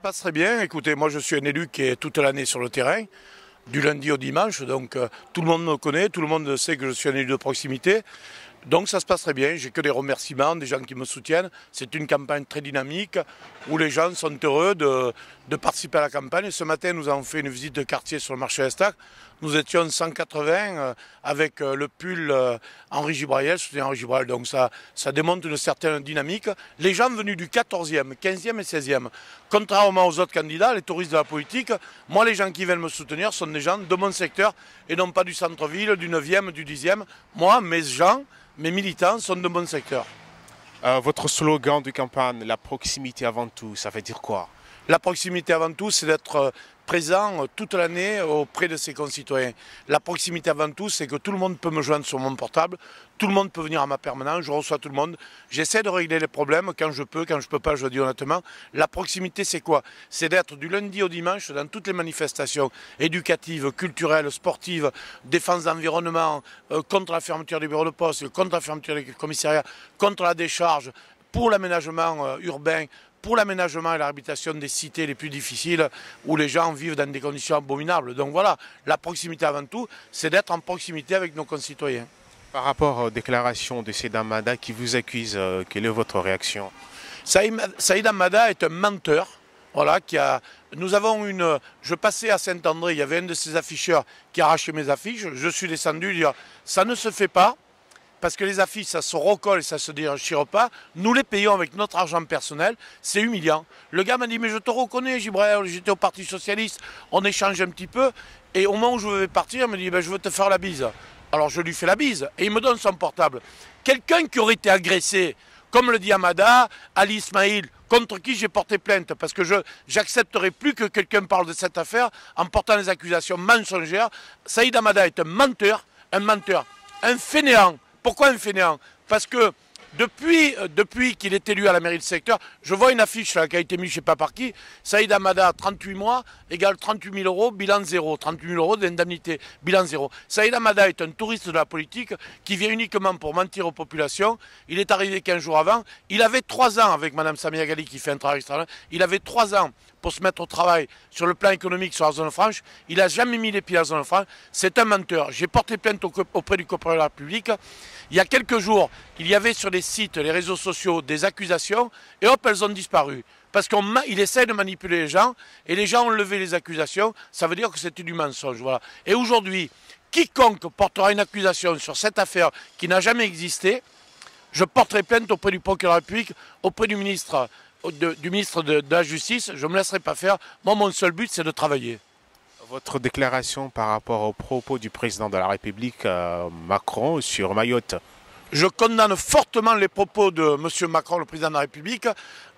passe très bien. Écoutez, moi je suis un élu qui est toute l'année sur le terrain, du lundi au dimanche, donc tout le monde me connaît, tout le monde sait que je suis un élu de proximité. Donc ça se passe très bien, j'ai que des remerciements, des gens qui me soutiennent. C'est une campagne très dynamique où les gens sont heureux de participer à la campagne. Ce matin, nous avons fait une visite de quartier sur le marché Estac. Nous étions 180 avec le pull Henri Gibrail, soutien Henri Gibrail. Donc ça démontre une certaine dynamique. Les gens venus du 14e, 15e et 16e, contrairement aux autres candidats, les touristes de la politique, moi les gens qui viennent me soutenir sont des gens de mon secteur et non pas du centre-ville, du 9e, du 10e. Moi, mes gens, mes militants sont de mon secteur. Votre slogan de campagne, la proximité avant tout, ça veut dire quoi? La proximité avant tout, c'est d'être présent toute l'année auprès de ses concitoyens. La proximité avant tout, c'est que tout le monde peut me joindre sur mon portable, tout le monde peut venir à ma permanence, je reçois tout le monde. J'essaie de régler les problèmes quand je peux pas, je le dis honnêtement. La proximité, c'est quoi? C'est d'être du lundi au dimanche dans toutes les manifestations éducatives, culturelles, sportives, défense d'environnement, contre la fermeture des bureaux de poste, contre la fermeture des commissariats, contre la décharge, pour l'aménagement urbain, pour l'aménagement et la réhabilitation des cités les plus difficiles où les gens vivent dans des conditions abominables. Donc voilà, la proximité avant tout, c'est d'être en proximité avec nos concitoyens. Par rapport aux déclarations de Saïd Hamada qui vous accuse, quelle est votre réaction? Saïd Hamada est un menteur. Voilà, je passais à Saint-André, il y avait un de ces afficheurs qui arrachait mes affiches. Je suis descendu dire ça ne se fait pas. Parce que les affiches, ça se recolle et ça se déchire pas. Nous les payons avec notre argent personnel. C'est humiliant. Le gars m'a dit, mais je te reconnais, Gibrail, j'étais au Parti Socialiste. On échange un petit peu. Et au moment où je vais partir, il me dit, ben, je veux te faire la bise. Alors je lui fais la bise. Et il me donne son portable. Quelqu'un qui aurait été agressé, comme le dit Hamada, Ali Ismail, contre qui j'ai porté plainte. Parce que je n'accepterai plus que quelqu'un parle de cette affaire en portant des accusations mensongères. Saïd Hamada est un menteur, un fainéant. Pourquoi un fainéant? Parce que depuis qu'il est élu à la mairie de secteur, je vois une affiche là, qui a été mise je ne sais pas par qui, Saïd Hamada, 38 mois, égale 38 000 euros, bilan zéro. 38 000 euros d'indemnité, bilan zéro. Saïd Hamada est un touriste de la politique qui vient uniquement pour mentir aux populations. Il est arrivé 15 jours avant. Il avait 3 ans avec Mme Samia Ghali qui fait un travail extraordinaire. Il avait 3 ans pour se mettre au travail sur le plan économique sur la zone franche. Il n'a jamais mis les pieds à la zone franche. C'est un menteur. J'ai porté plainte auprès du procureur de la République. Il y a quelques jours, il y avait sur les sites, les réseaux sociaux, des accusations, et hop, elles ont disparu. Parce qu'il essaie de manipuler les gens, et les gens ont levé les accusations, ça veut dire que c'était du mensonge. Voilà. Et aujourd'hui, quiconque portera une accusation sur cette affaire qui n'a jamais existé, je porterai plainte auprès du procureur de la République, auprès du ministre de la Justice, je ne me laisserai pas faire. Moi, mon seul but, c'est de travailler. Votre déclaration par rapport aux propos du président de la République, Macron, sur Mayotte? Je condamne fortement les propos de M. Macron, le président de la République.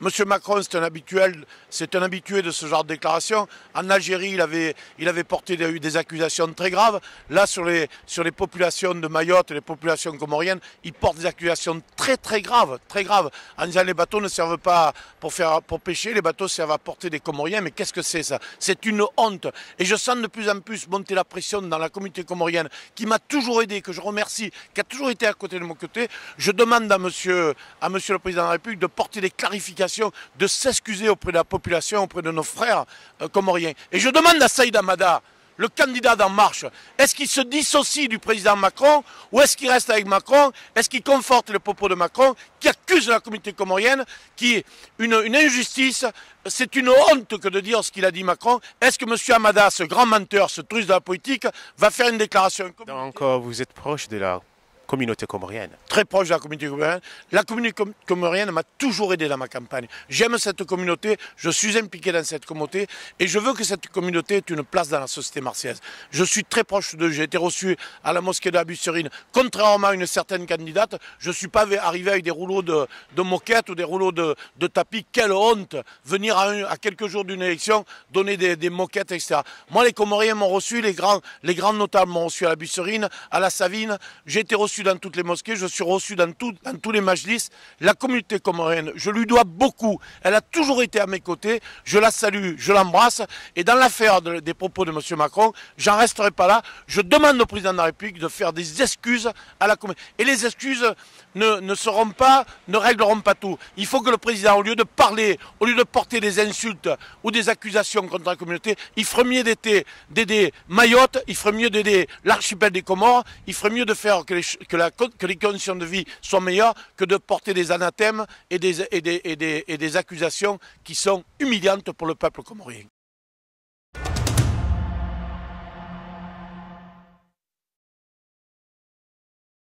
M. Macron, c'est un habitué de ce genre de déclaration. En Algérie, il avait porté des accusations très graves. Là, sur les populations de Mayotte, les populations comoriennes, il porte des accusations très très graves, en disant les bateaux ne servent pas pour pêcher, les bateaux servent à porter des Comoriens. Mais qu'est-ce que c'est ça? C'est une honte. Et je sens de plus en plus monter la pression dans la communauté comorienne, qui m'a toujours aidé, que je remercie, qui a toujours été à côté de mon côté. Je demande à monsieur le président de la République de porter des clarifications, de s'excuser auprès de la population, auprès de nos frères comoriens. Et je demande à Saïd Hamada, le candidat d'En Marche, est-ce qu'il se dissocie du président Macron ou est-ce qu'il reste avec Macron? Est-ce qu'il conforte les propos de Macron qui accuse la communauté comorienne, qui est une injustice? C'est une honte que de dire ce qu'il a dit Macron. Est-ce que M. Hamada, ce grand menteur, ce touriste de la politique, va faire une déclaration? Donc vous êtes proche de la communauté comorienne? Très proche de la communauté comorienne. La communauté comorienne m'a toujours aidé dans ma campagne. J'aime cette communauté, je suis impliqué dans cette communauté et je veux que cette communauté ait une place dans la société marseillaise. Je suis très proche d'eux, j'ai été reçu à la mosquée de la Busserine. Contrairement à une certaine candidate, je ne suis pas arrivé avec des rouleaux de moquettes ou des rouleaux de tapis. Quelle honte! Venir à quelques jours d'une élection, donner des moquettes, etc. Moi, les Comoriens m'ont reçu, les grands notables m'ont reçu à la Busserine, à la Savine. J'ai été reçu reçu dans toutes les mosquées, je suis reçu dans tous les majlis. La communauté comorienne, je lui dois beaucoup. Elle a toujours été à mes côtés. Je la salue, je l'embrasse. Et dans l'affaire des propos de M. Macron, j'en resterai pas là. Je demande au président de la République de faire des excuses à la communauté. Et les excuses ne régleront pas tout. Il faut que le président, au lieu de parler, au lieu de porter des insultes ou des accusations contre la communauté, il ferait mieux d'aider Mayotte, il ferait mieux d'aider l'archipel des Comores, il ferait mieux de faire que les conditions de vie soient meilleures que de porter des anathèmes et des accusations qui sont humiliantes pour le peuple comorien.